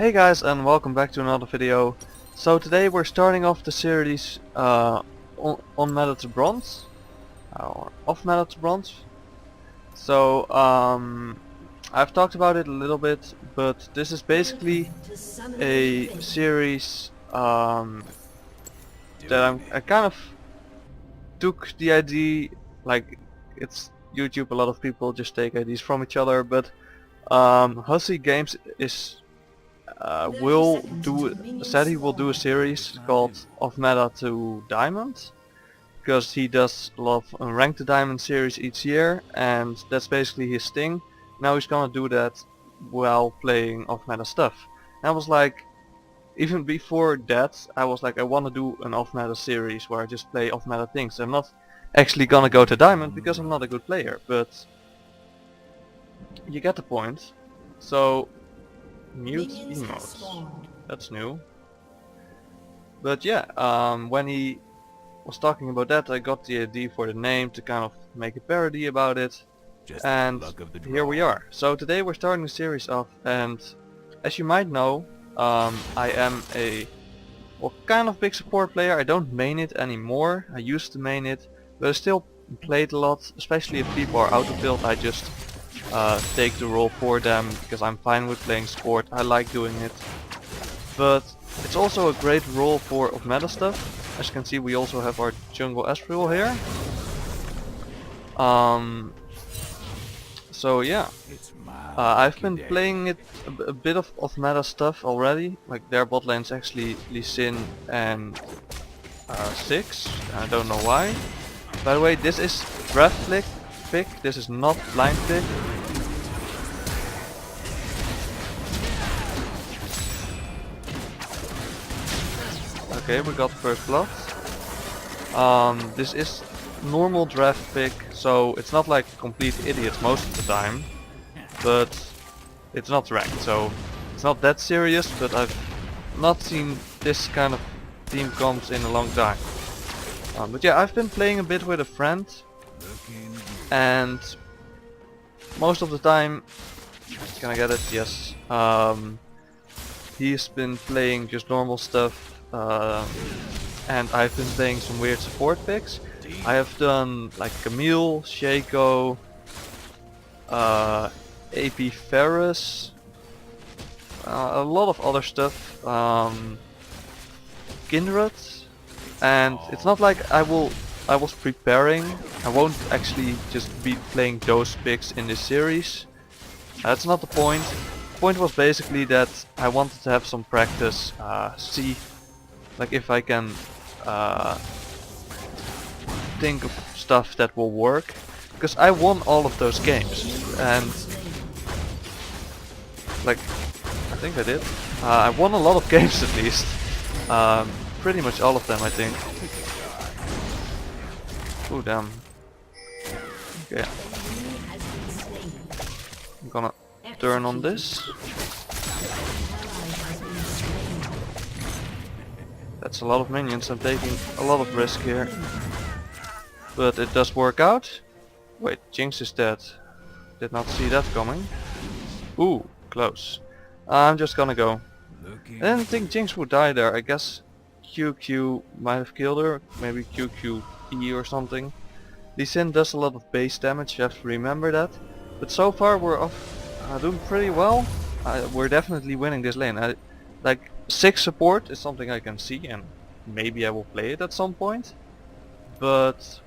Hey guys, and welcome back to another video. So today we're starting off the series on Metal to Bronze, or off Metal to Bronze. So I've talked about it a little bit, but this is basically a series that I kind of took the idea, like it's YouTube, a lot of people just take ideas from each other, but Hussey Games is said he will do a series called Of Meta to Diamond, because he does a lot of Rank to Diamond series each year, and that's basically his thing. Now he's gonna do that while playing Off Meta stuff. And I was like, even before that, I was like, I want to do an Off Meta series where I just play Off Meta things. I'm not actually gonna go to Diamond because I'm not a good player, but you get the point. So mute emotes. That's new. But yeah, when he was talking about that, I got the idea for the name to kind of make a parody about it. And here we are. So today we're starting a series off, and as you might know, I am a kind of big support player. I don't main it anymore. I used to main it, but I still played a lot, especially if people are out of build. I just take the role for them because I'm fine with playing support. I like doing it, but it's also a great role for off meta stuff. As you can see, we also have our jungle Ezreal here. So yeah, I've been playing it a bit of meta stuff already. Like their bot lane's actually Lee Sin and Six. I don't know why. By the way, this is draft pick. This is not blind pick. Okay, we got first blood. This is normal draft pick, so it's not like complete idiots most of the time, but it's not ranked, so it's not that serious. But I've not seen this kind of team comps in a long time. But yeah, I've been playing a bit with a friend, and most of the time, can I get it? Yes. He's been playing just normal stuff. And I've been playing some weird support picks. I have done like Camille, Shaco, AP Ferris, a lot of other stuff, Kindred, and it's not like I was preparing. I won't actually just be playing those picks in this series. That's not the point. The point was basically that I wanted to have some practice, see like if I can think of stuff that will work, because I won all of those games, and like I think I did. I won a lot of games at least, pretty much all of them I think. Oh damn. Okay, I'm gonna turn on this. That's a lot of minions. I'm taking a lot of risk here, but it does work out. Wait, Jinx is dead. Did not see that coming. Ooh, close. I'm just gonna go. I didn't think Jinx would die there. I guess QQ might have killed her. Maybe QQE or something. Lee Sin does a lot of base damage, you have to remember that. But so far we're doing pretty well. We're definitely winning this lane. Like 6 support is something I can see, and maybe I will play it at some point. But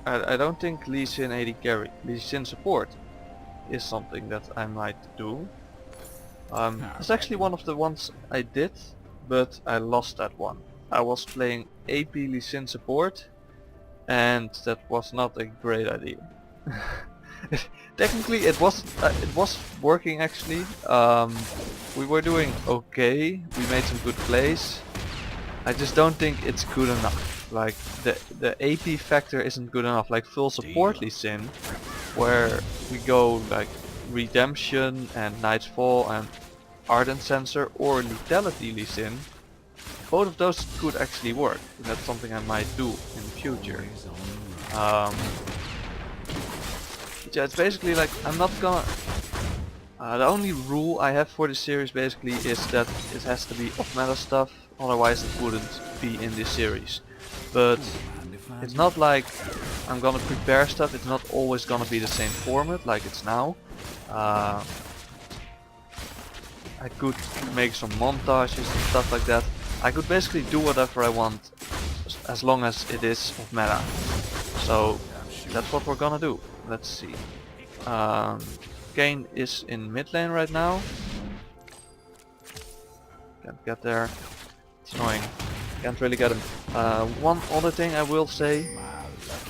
I don't think Lee Sin AD carry. Lee Sin support is something that I might do. It's actually one of the ones I did, but I lost that one. I was playing AP Lee Sin support, and that was not a great idea. Technically it was working actually. We were doing okay, we made some good plays. I just don't think it's good enough. Like the AP factor isn't good enough. Like full support Lee Sin, where we go like Redemption and Night's Fall and Ardent Sensor or Lethality Lee Sin. Both of those could actually work, and that's something I might do in the future. Yeah, it's basically like I'm not gonna The only rule I have for this series basically is that it has to be off-meta stuff, otherwise it wouldn't be in this series. But it's not like I'm gonna prepare stuff, it's not always gonna be the same format like it's now. I could make some montages and stuff like that. I could basically do whatever I want as long as it is off meta. So that's what we're gonna do. Let's see. Kayn is in mid lane right now. Can't get there. It's annoying. Can't really get him. One other thing I will say.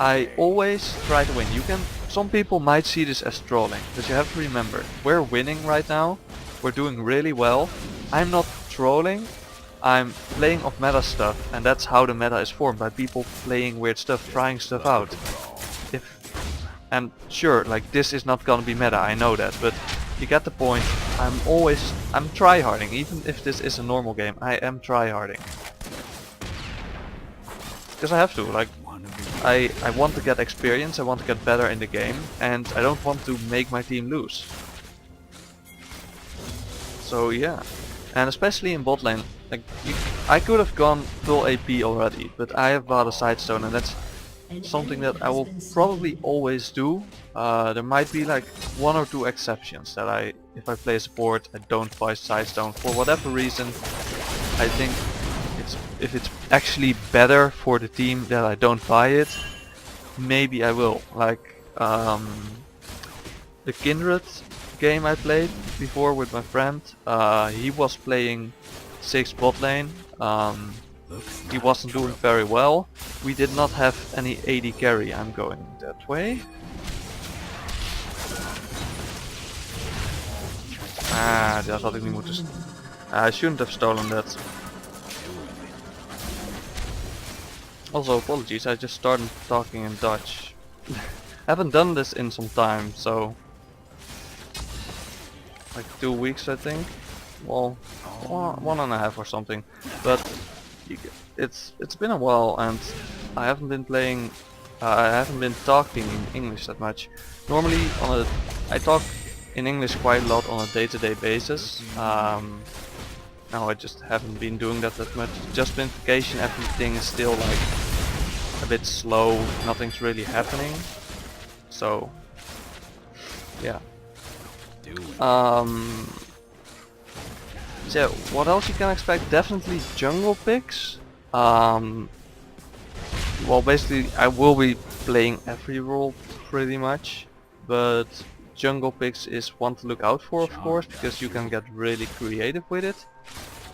I always try to win. Some people might see this as trolling, but you have to remember, we're winning right now. We're doing really well. I'm not trolling. I'm playing off meta stuff, and that's how the meta is formed, by people playing weird stuff, trying stuff out. And sure, like, this is not gonna be meta, I know that, but you get the point. I'm tryharding, even if this is a normal game. I am tryharding. Because I have to, like, I want to get experience, I want to get better in the game, and I don't want to make my team lose. So yeah, and especially in bot lane, like, I could have gone full AP already, but I have bought a Sidestone, and that's something that I will probably always do. There might be like 1 or 2 exceptions that if I play support, I don't buy Sidestone for whatever reason. I think if it's actually better for the team that I don't buy it, maybe I will. Like the Kindred game I played before with my friend, he was playing 6 bot lane. He wasn't doing very well. We did not have any AD carry. I'm going that way. Dat had ik niet moeten. I shouldn't have stolen that. Also, apologies, I just started talking in Dutch. I haven't done this in some time, so like 2 weeks I think. Well, 1.5 or something. But it's been a while, and I haven't been playing. I haven't been talking in English that much. Normally, I talk in English quite a lot on a day-to-day basis. Now I just haven't been doing that much. Just been vacation, everything is still like a bit slow. Nothing's really happening. So yeah. So what else you can expect? Definitely jungle picks. Well, basically I will be playing every role pretty much, but jungle picks is one to look out for, of course, because you can get really creative with it.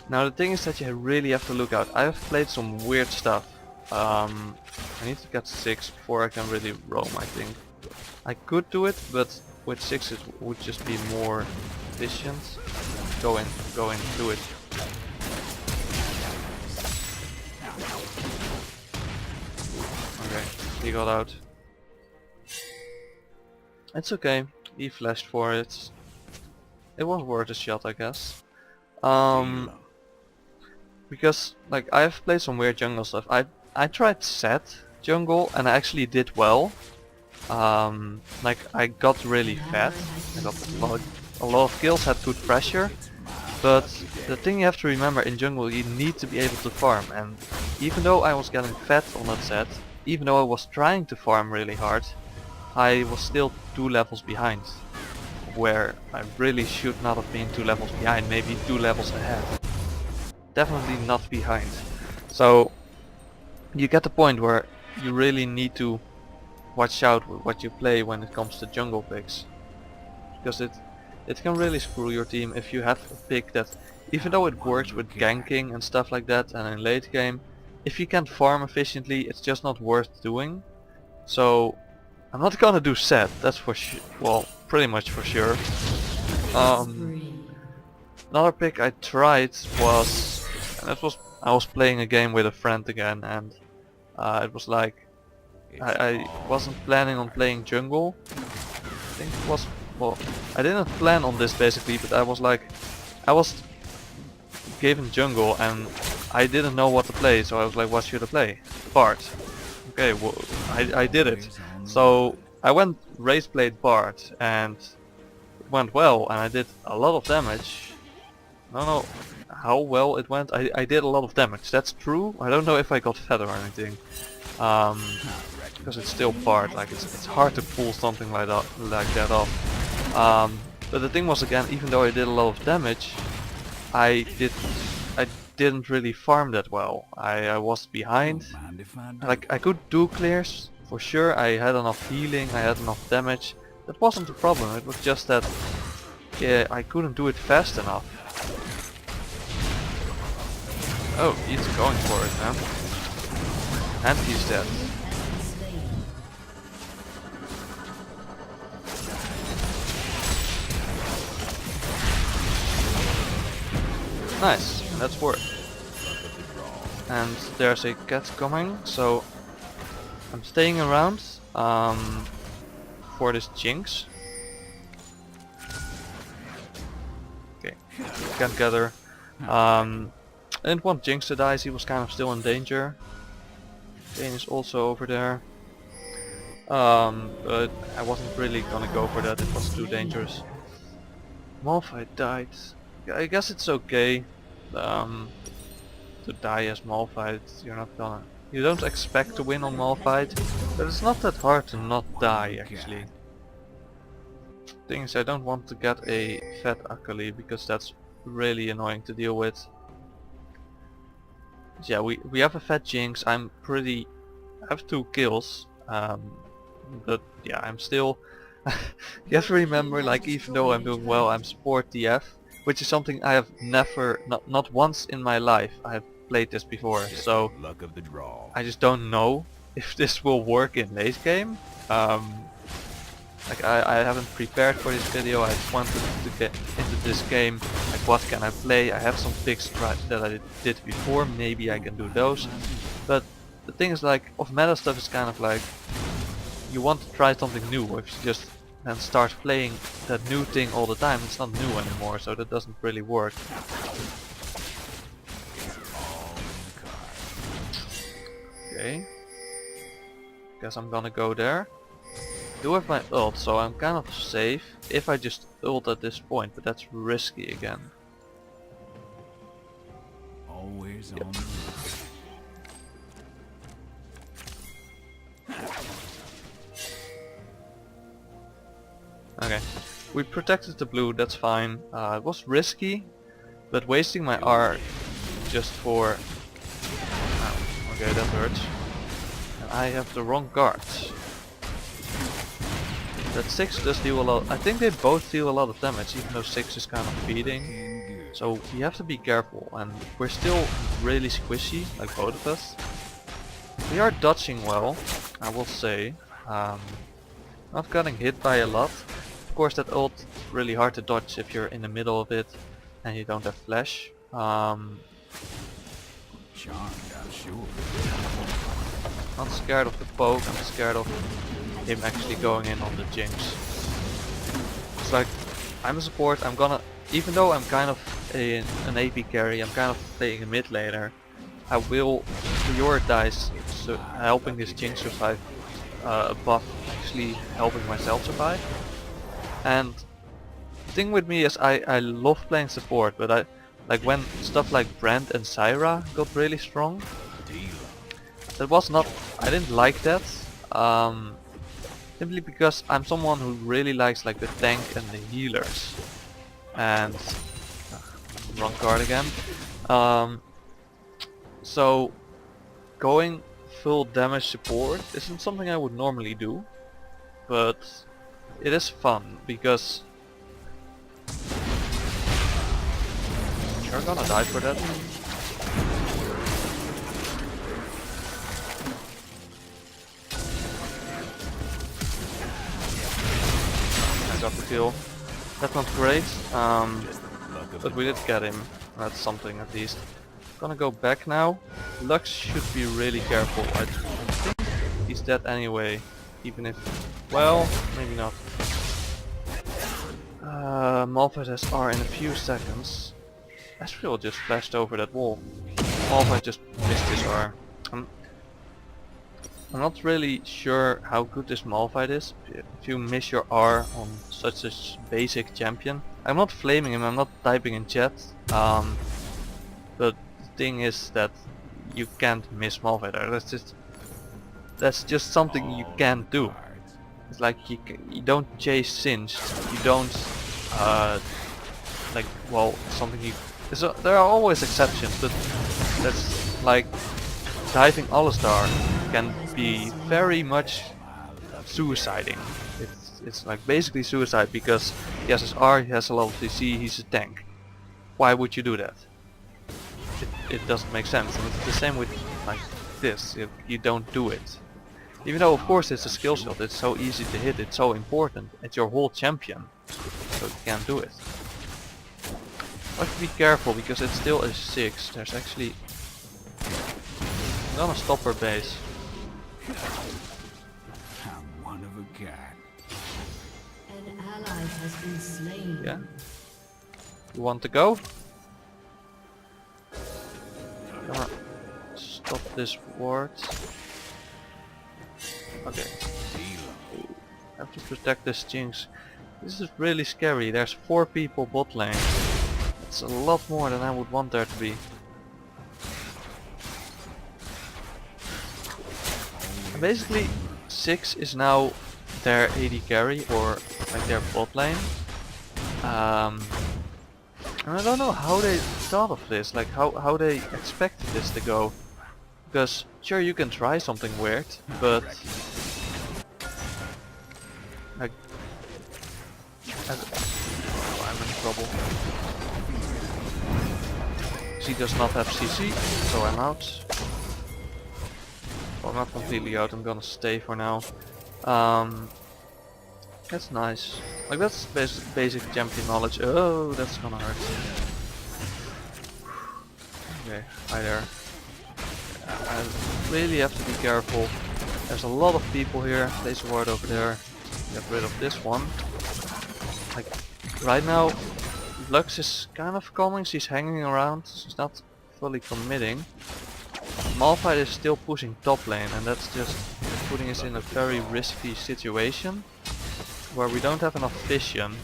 Now the thing is that you really have to look out. I have played some weird stuff. I need to get 6 before I can really roam, I think. I could do it, but with 6 it would just be more efficient. Go in, do it. Okay, he got out. It's okay, he flashed for it. It was worth a shot, I guess. Because like I've played some weird jungle stuff. I tried set jungle and I actually did well. Like I got really fat. I got a lot of kills, had good pressure. But the thing you have to remember, in jungle you need to be able to farm, and even though I was getting fat on that set, even though I was trying to farm really hard, I was still 2 levels behind. Where I really should not have been 2 levels behind, maybe 2 levels ahead. Definitely not behind. So you get the point where you really need to watch out with what you play when it comes to jungle picks. Because it can really screw your team if you have a pick that, even though it works with ganking and stuff like that and in late game, if you can't farm efficiently, it's just not worth doing. So I'm not gonna do set, that's for sure. Well, pretty much for sure. Another pick I tried was, I was playing a game with a friend again, and it was like I wasn't planning on playing jungle. I think it was, well, I didn't plan on this basically, but I was given jungle and I didn't know what to play, so I was like, what should I play? Bard. Okay, well, I did it. So I went race played Bard, and went well and I did a lot of damage. I don't know how well it went. I did a lot of damage, that's true. I don't know if I got fed or anything. Because it's still Bard, like it's hard to pull something like that off. But the thing was, again, even though I did a lot of damage, I didn't really farm that well. I was behind. Like I could do clears for sure. I had enough healing, I had enough damage. That wasn't the problem. It was just that, yeah, I couldn't do it fast enough. Oh, he's going for it, man. And he's dead. Nice, and that's work. And there's a cat coming, so I'm staying around for this Jinx. Okay, can't gather. I didn't want Jinx to die, he was kind of still in danger. Kane is also over there. But I wasn't really gonna go for that, it was too dangerous. Malphite died. I guess it's okay to die as Malphite. You don't expect to win on Malphite, but it's not that hard to not die actually. Thing is, I don't want to get a fat Akali because that's really annoying to deal with. Yeah, we have a fat Jinx. I have 2 kills, but yeah, I'm still. You have to remember, like, even though I'm doing well, I'm support DF, which is something I have never, not once in my life, I have played this before. So luck of the draw. I just don't know if this will work in late game. Like I haven't prepared for this video. I just wanted to get into this game. Like, what can I play? I have some picks that I did before. Maybe I can do those. But the thing is, like, off meta stuff is kind of like you want to try something new. If you just then start playing that new thing all the time, it's not new anymore. So that doesn't really work. Okay. Guess I'm gonna go there. Do have my ult, so I'm kind of safe if I just ult at this point, but that's risky again. Always Yep. on the Okay, we protected the blue, that's fine. It was risky, but wasting my R just for... Oh, okay, that hurts. And I have the wrong guards. That 6 does deal a lot. I think they both deal a lot of damage, even though 6 is kind of feeding. So we have to be careful, and we're still really squishy, like both of us. We are dodging well, I will say. Not getting hit by a lot. Of course, that ult is really hard to dodge if you're in the middle of it and you don't have flash. charm, sure. Not scared of the poke, I'm scared of him actually going in on the Jinx. It's like, I'm a support, I'm gonna, even though I'm kind of an AP carry, I'm kind of playing a mid laner, I will prioritize helping this Jinx survive above actually helping myself survive. And the thing with me is I love playing support, but like when stuff like Brand and Syra got really strong, that was not, I didn't like that. Simply because I'm someone who really likes like the tank and the healers. And wrong card again. So going full damage support isn't something I would normally do, but it is fun because you're gonna die for that. I got the kill. That's not great, but we did get him. That's something at least. Gonna go back now. Lux should be really careful. I think he's dead anyway, even if, well, maybe not. Malphite has R in a few seconds. Ezreal just flashed over that wall. Malphite just missed his R. I'm not really sure how good this Malphite is. If you miss your R on such a basic champion. I'm not flaming him, I'm not typing in chat. But the thing is that you can't miss Malphite. That's just something you can't do. It's like you don't chase Singed. You don't like, well, something you. So there are always exceptions, but that's like diving Alistar can be very much suiciding. It's like basically suicide because he has his R, he has a lot of CC, he's a tank. Why would you do that? It doesn't make sense. And it's the same with like this. You don't do it. Even though of course it's a skill shot, it's so easy to hit, it's so important. It's your whole champion, so you can't do it. I have to be careful because it's still a 6. There's actually... I'm gonna stop her base. I'm one of a kind. An ally has been slain. Yeah. You want to go? Gonna stop this ward. Okay. I have to protect this Jinx. This is really scary. There's 4 people bot lane. It's a lot more than I would want there to be. And basically 6 is now their AD carry or like their bot lane. And I don't know how they thought of this, like how they expected this to go. Because sure you can try something weird, but like oh, I'm in trouble. She does not have CC, so I'm out. Well, not completely out, I'm gonna stay for now. That's nice. Like that's basic champion knowledge. Oh, that's gonna hurt. Okay, hi there. I really have to be careful. There's a lot of people here. Place a ward over there. Get rid of this one. Like right now, Lux is kind of coming. She's hanging around. She's not fully committing. Malphite is still pushing top lane, and that's just putting us in a very risky situation where we don't have enough vision.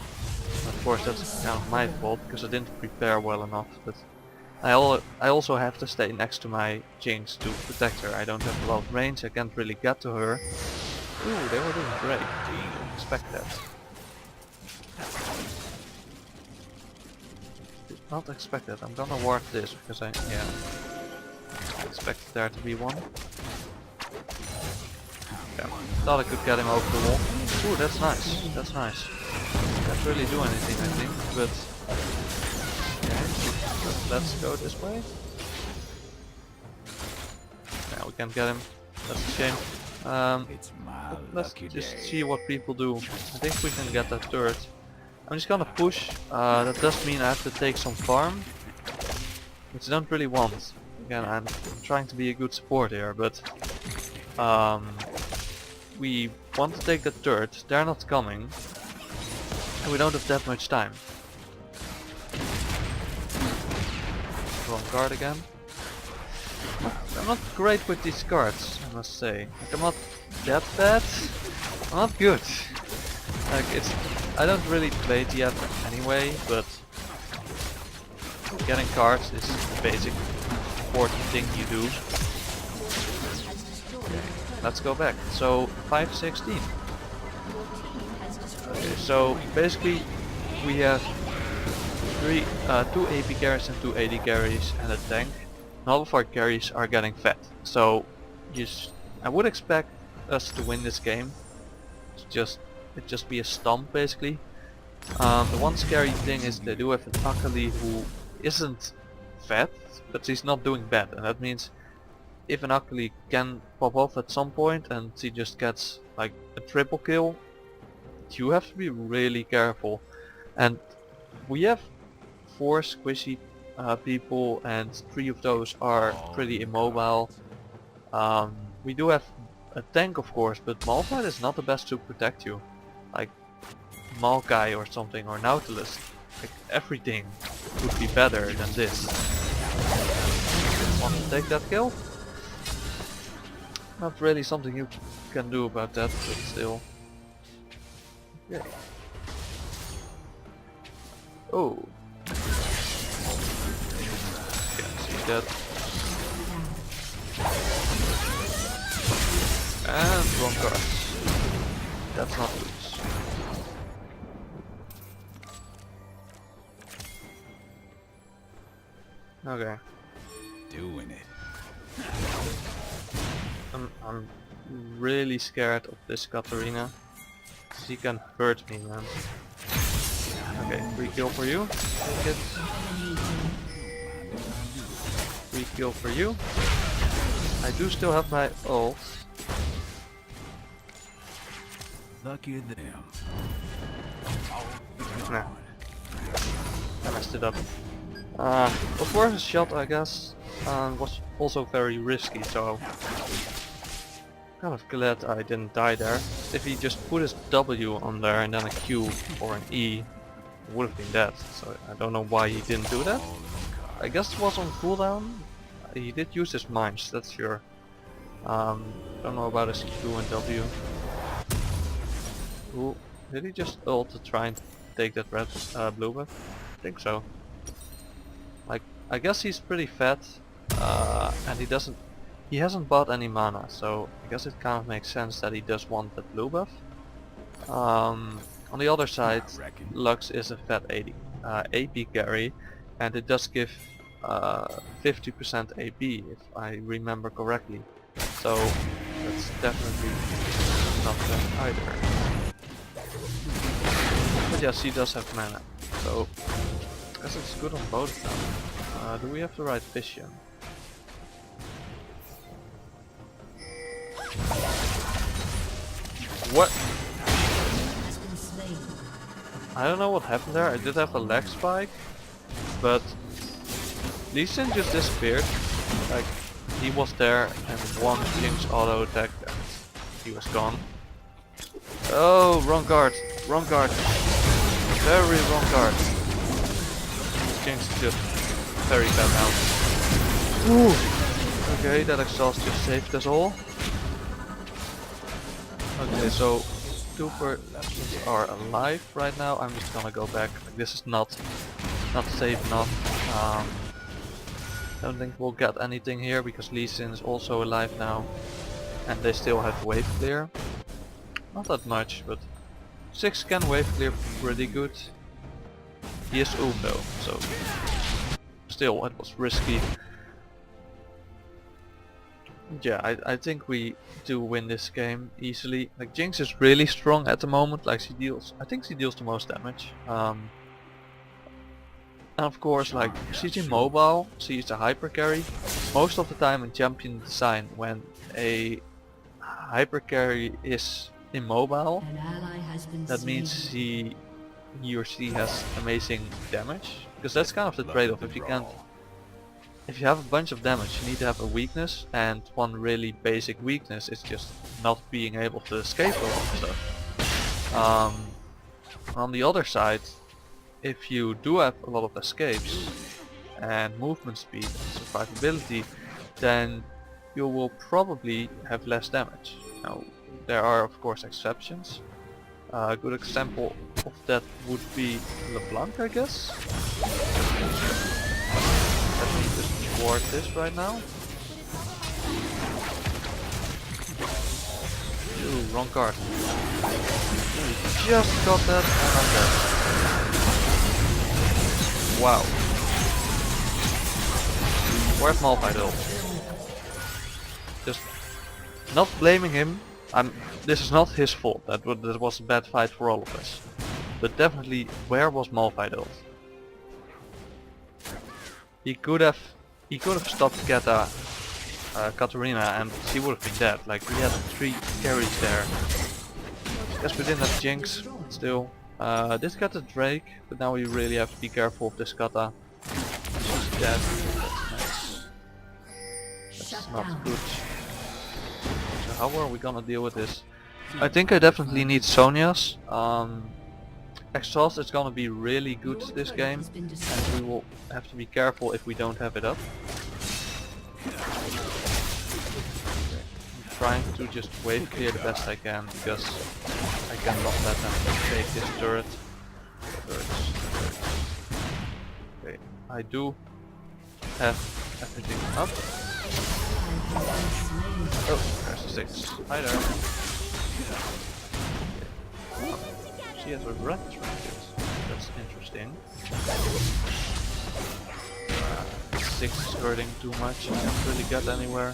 Of course, that's kind of my fault because I didn't prepare well enough. But I also have to stay next to my Jinx to protect her. I don't have a lot of range, I can't really get to her. Ooh, they were doing great. Didn't expect that. Did not expect that. I'm gonna ward this because I expected there to be one. Yeah, thought I could get him over the wall. Ooh, that's nice. That's nice. Can't really do anything, I think, but let's go this way. Yeah, we can't get him. That's a shame. Let's just see what people do. I think we can get that turret. I'm just gonna push. That does mean I have to take some farm, which I don't really want. Again, I'm trying to be a good support here, but we want to take the turret. They're not coming, and we don't have that much time. Wrong card again. I'm not great with these cards, I must say. Like, I'm not that bad. I'm not good. Like I don't really play TF anyway, but getting cards is the basic important thing you do. Okay, let's go back. So 516. Okay, so basically we have 2 AP carries and 2 AD carries and a tank. All of our carries are getting fed. So I would expect us to win this game. It'd just be a stomp basically. The one scary thing is they do have an Akali who isn't fed, but she's not doing bad, and that means if an Akali can pop off at some point and she just gets like a triple kill, you have to be really careful. And we have 4 squishy people, and 3 of those are pretty immobile. We do have a tank of course, but Malphite is not the best to protect you. Like Maokai or something, or Nautilus. Like everything would be better than this. Want to take that kill? Not really something you can do about that, but still. Yeah. Oh. Can't see that. And wrong cards. That's not loose. Okay. Doing it. I'm really scared of this Katarina. She can hurt me, man. Okay, free kill for you. Take it. Free kill for you. I do still have my ult. Lucky them. Nah. I messed it up. Was worth a shot, I guess. Was also very risky, so kind of glad I didn't die there. If he just put his W on there and then a Q or an E, it would have been dead. So I don't know why he didn't do that. I guess it was on cooldown. He did use his mines, that's sure. Don't know about his Q and W. Ooh, did he just ult to try and take that red blue buff? I think so. Like, I guess he's pretty fat, and he hasn't bought any mana, so I guess it kind of makes sense that he does want the blue buff. On the other side, Lux is a fat 80 AP carry, and it does give 50% AP if I remember correctly. So that's definitely not bad either. But yes, he does have mana, so I guess it's good on both of them. Do we have the right vision? What? I don't know what happened there. I did have a lag spike, but Lee Sin just disappeared. Like, he was there and one Jinx auto attack and he was gone. Oh, wrong card. Wrong card. Very wrong card. Jinx is just very bad now. Ooh. Okay, that exhaust just saved us all. Okay, so two persons are alive right now. I'm just gonna go back. Like, this is not safe enough. Don't think we'll get anything here because Lee Sin is also alive now, and they still have wave clear. Not that much, but 6 can wave clear pretty good. He is though, so still it was risky. Yeah, I think we do win this game easily. Like, Jinx is really strong at the moment. Like, I think she deals the most damage. And of course, like, she's immobile, she's a hyper carry. Most of the time in champion design, when a hyper carry is immobile, that means he or she has amazing damage. Because that's kind of the trade-off. If you have a bunch of damage, you need to have a weakness, and one really basic weakness is just not being able to escape a lot of stuff. On the other side, if you do have a lot of escapes and movement speed and survivability, then you will probably have less damage. Now, there are of course exceptions. A good example of that would be LeBlanc, I guess. Let me just ward this right now. Ooh, wrong card. Just got that and I'm dead. Wow. Where's Malphite ult? Just not blaming him. This is not his fault. That was a bad fight for all of us. But definitely, where was Malphite ult? He could have stopped Katarina and she would have been dead. Like, we had 3 carries there. Guess we didn't have Jinx still. Did get a Drake, but now we really have to be careful of this Kata. She's dead. That's nice. That's not good. So how are we gonna deal with this? I think I definitely need Sonya's. Exhaust is gonna be really good this game, and we will have to be careful if we don't have it up. trying to just wave clear the best I can because I cannot let them take this turret. Turrets. Okay, I do have everything up. Oh, there's the 6. Hi there. Okay. She has a red trinket. That's interesting. 6 is hurting too much. I can't really get anywhere.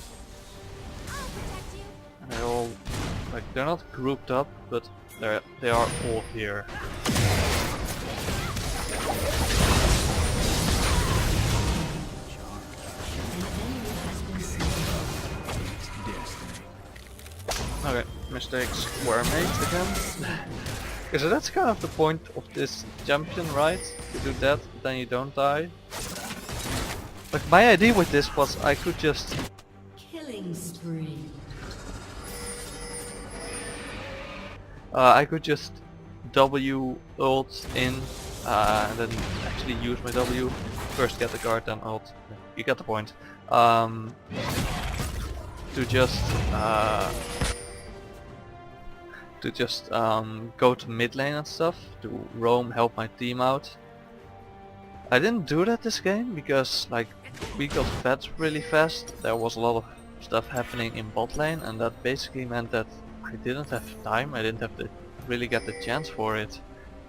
And they're all like they're not grouped up, but they are all here. Okay, mistakes were made again. So that's kind of the point of this champion, right? You do that, but then you don't die. Like my idea with this was I could just Killing spree. I could just W ult in and then actually use my W. First get the guard, then ult. You get the point. To just go to mid lane and stuff, to roam, help my team out. I didn't do that this game because like we got fed really fast. There was a lot of stuff happening in bot lane, and that basically meant that I didn't have time. I didn't have to really get the chance for it.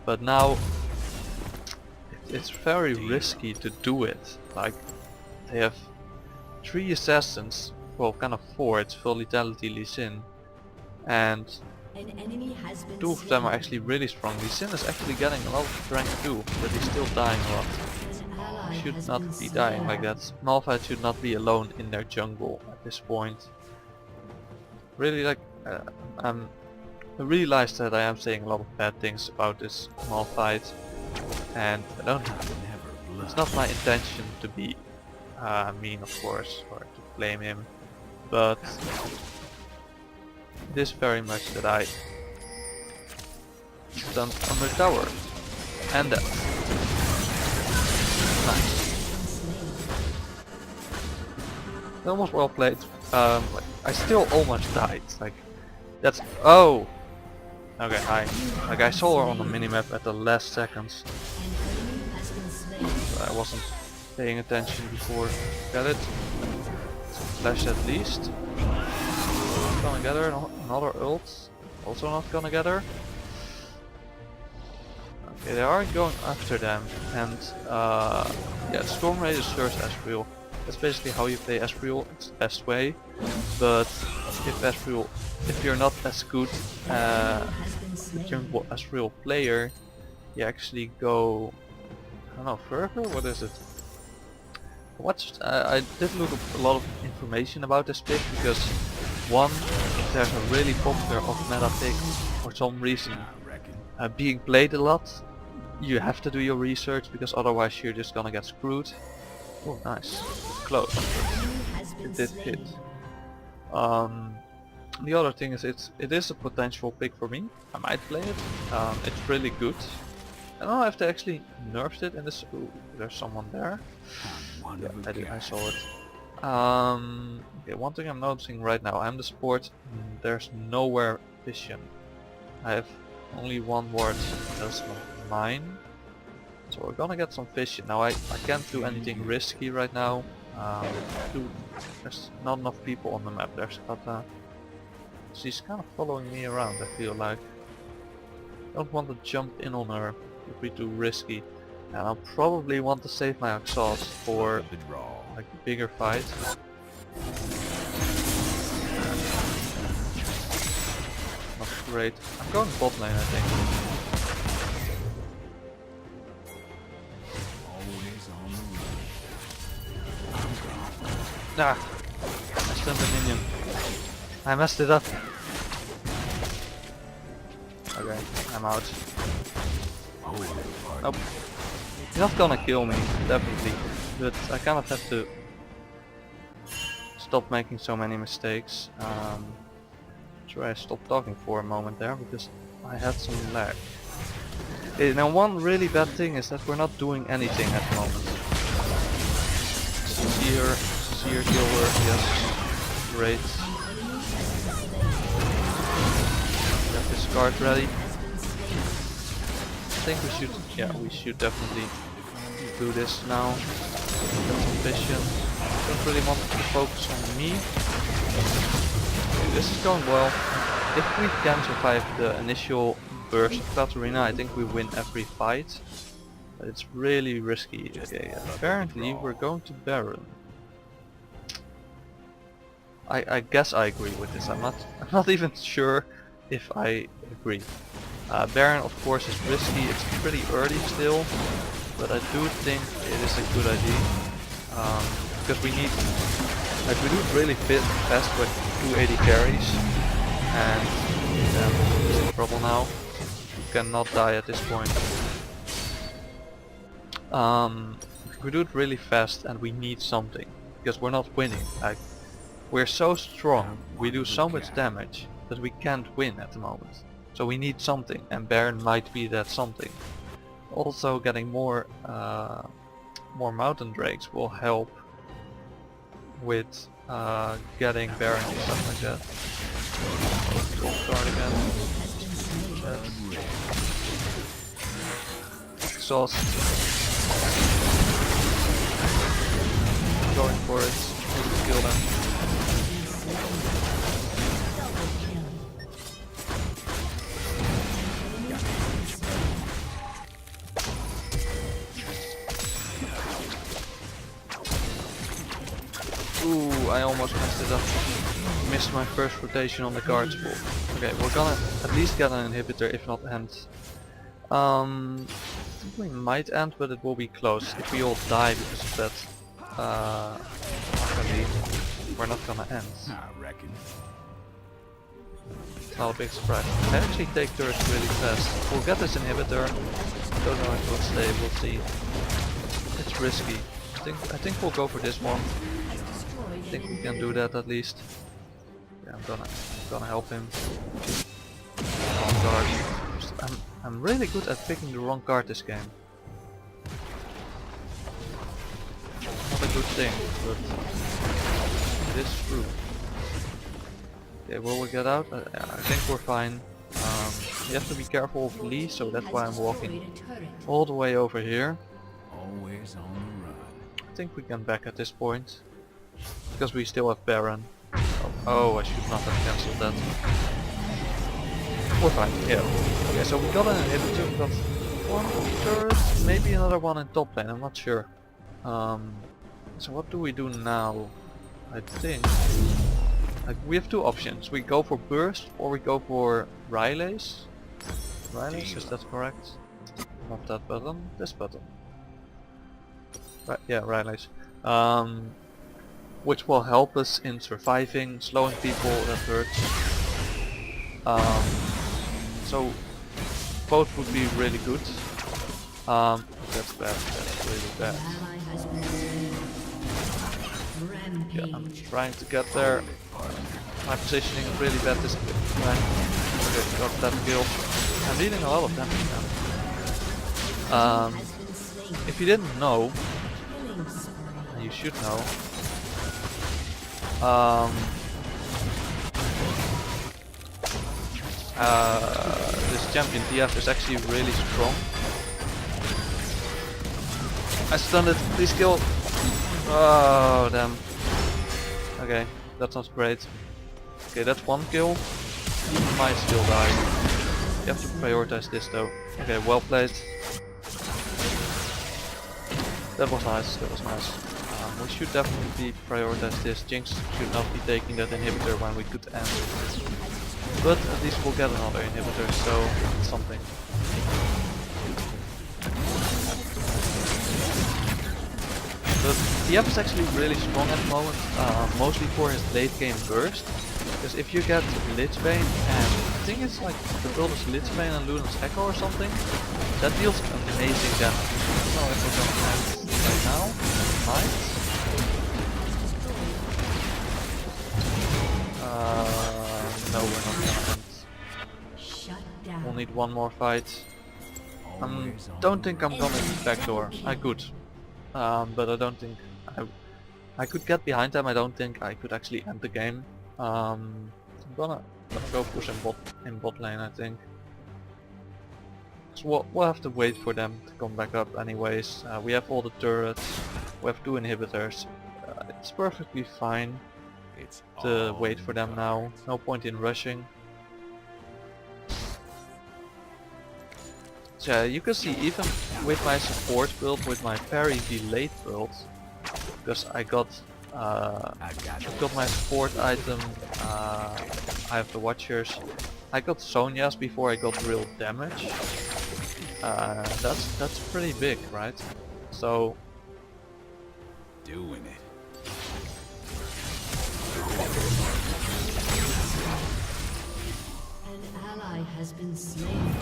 But now it's very risky to do it. Like they have 3 assassins, well kind of 4. It's full lethality Lee Sin, and An enemy has been 2 of them are actually really strong. Lee Sin is actually getting a lot of rank too, but he's still dying a lot. He should not be dying like that. Malphite should not be alone in their jungle at this point. Really, like, I realized that I am saying a lot of bad things about this Malphite, and I don't. It's not my intention to be mean, of course, or to blame him, but it is very much that I stunned on the tower, and that. Nice. That was well played. Like, I still almost died. Like that's oh. Okay, like I saw her on the minimap at the last seconds. I wasn't paying attention before. Got it. Flash at least. Not gonna get her. Another ult. Also not gonna get her. Okay, they are going after them, and yeah, Storm Raid is first Ezreal. That's basically how you play Ezreal. It's the best way. But if you're not as good jungle Ezreal player, you actually go, I don't know, further. What is it? I did look up a lot of information about this pick because one, if there's a really popular off-meta pick for some reason being played a lot, you have to do your research because otherwise you're just gonna get screwed. Oh, nice. Close. It did hit. The other thing is it is a potential pick for me. I might play it. It's really good. I don't know if they actually nerfed it in this. Ooh, there's someone there. Yeah, I saw it. Okay, one thing I'm noticing right now, I'm the support. There's nowhere vision. I have only one ward, that's not mine. So we're gonna get some vision. Now I can't do anything risky right now. There's not enough people on the map. There's Kata. She's kind of following me around, I feel like. I don't want to jump in on her if we do risky. And I'll probably want to save my exhaust for like a bigger fight. Not great. I'm going bot lane, I think. Ah! I stunned the minion. I messed it up. Okay, I'm out. Nope. He's not gonna kill me, definitely. But I kind of have to stop making so many mistakes. That's why I stopped talking for a moment there, because I had some lag. Okay, now one really bad thing is that we're not doing anything at the moment. See her kill her, yes. Great. his card ready. Has been slain. I think we should definitely do this now. That's efficient. Don't really want to focus on me. Okay, this is going well. If we can survive the initial burst of Katarina, I think we win every fight. But it's really risky. Okay, apparently we're going to Baron. I guess I agree with this. I'm not even sure if I agree. Baron of course is risky. It's pretty early still, but I do think it is a good idea because we need do really fast with 280 carries, and he's in trouble now. You cannot die at this point. We do it really fast, and we need something because we're not winning. Like, we're so strong, we do so much damage, but we can't win at the moment. So we need something, and Baron might be that something. Also, getting more mountain drakes will help with getting Baron and stuff like that. Gold card again. Exhaust. Going for it. Need to kill them. Ooh, I almost messed it up. Missed my first rotation on the guards pool. Okay, we're gonna at least get an inhibitor, if not end. I think we might end, but it will be close. If we all die because of that, we're not gonna end. I reckon. It's not a big surprise. I actually take turrets really fast. We'll get this inhibitor. Don't know if it'll stay, we'll see. It's risky. I think we'll go for this one. I think we can do that at least. Yeah, I'm gonna help him. Wrong card. I'm really good at picking the wrong card this game. Not a good thing, but it is true. Okay, will we get out? I think we're fine. You have to be careful of Lee, so that's why I'm walking all the way over here. Always on the run. I think we can back at this point. Because we still have Baron. Oh, I should not have cancelled that. We're fine, yeah. Okay, so we got an inhibitor, we got one turret, maybe another one in top lane, I'm not sure. So what do we do now? I think we have two options. We go for burst or we go for Rylays. Rylays, is that correct? Not that button, this button. Right, yeah, Rylays. Which will help us in surviving, slowing people, that hurts. So both would be really good. That's bad, that's really bad. Yeah, I'm trying to get there. My positioning is really bad this time. Okay, got that kill. I'm dealing a lot of damage now. If you didn't know, and you should know, this champion TF is actually really strong. I stunned it, please kill. Oh damn. Okay, that's not great. Okay, that's one kill. He might still die. You have to prioritize this though. Okay, well played. That was nice, that was nice. We should definitely prioritize this. Jinx should not be taking that inhibitor when we could end. But at least we'll get another inhibitor, so it's something. But TF is actually really strong at the moment, mostly for his late game burst. Because if you get Lichbane, and I think it's like the build is Lichbane and Lunan's Echo or something, that deals amazing damage. I don't know if we're going to end right now. Might. No, we're not gonna end. Shut down. We'll need one more fight. Don't think I'm gonna backdoor. I could, but I don't think I could get behind them. I don't think I could actually end the game. I'm gonna Gonna go push in bot lane, I think. So we'll have to wait for them to come back up anyways. We have all the turrets, we have 2 inhibitors. It's perfectly fine It's to all wait for them now. No point in rushing. So yeah, you can see even with my support build, with my very delayed build, because I got my support item, I have the Watchers. I got Sonya's before I got real damage. That's pretty big, right? So doing it. An ally has been slain.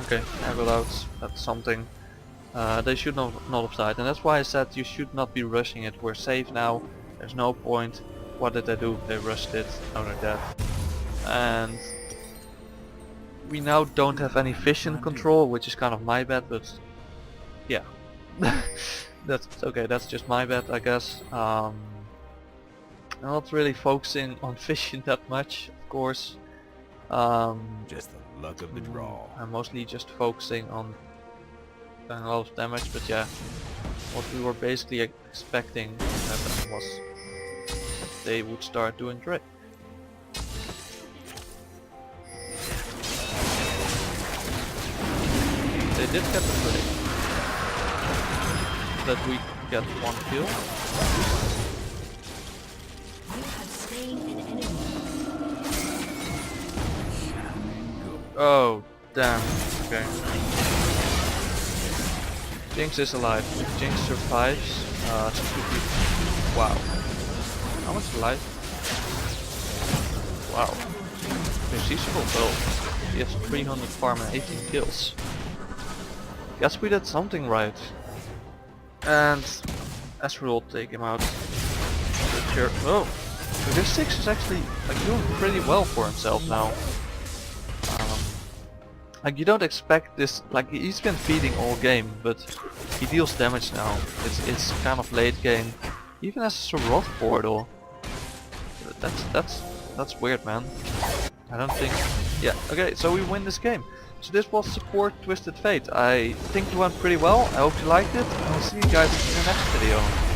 okay, Emerald out, that's something. They should not have died, and that's why I said you should not be rushing it. We're safe now, there's no point. What did they do? They rushed it, now they're dead. And we now don't have any vision control, which is kind of my bad, but yeah. That's okay, that's just my bad, I guess. I'm not really focusing on vision that much, of course. Just the luck of the draw. I'm mostly just focusing on doing a lot of damage, but yeah, what we were basically expecting to happen was that they would start doing Drake. They did get the Drake. That we get 1 kill. You have slain an enemy. Oh, damn. Okay. Jinx is alive. If Jinx survives, she should be... Wow. How much life? Wow. Okay, she's full build. She has 300 farm and 18 kills. Guess we did something right. And Ezreal will take him out. Oh! So this 6 is actually like doing pretty well for himself now. Like you don't expect this, like he's been feeding all game, but he deals damage now. It's kind of late game. Even as a Rot portal. That's weird, man. I don't think. Yeah. Okay. So we win this game. So this was support Twisted Fate. I think it went pretty well. I hope you liked it. And I'll see you guys in the next video.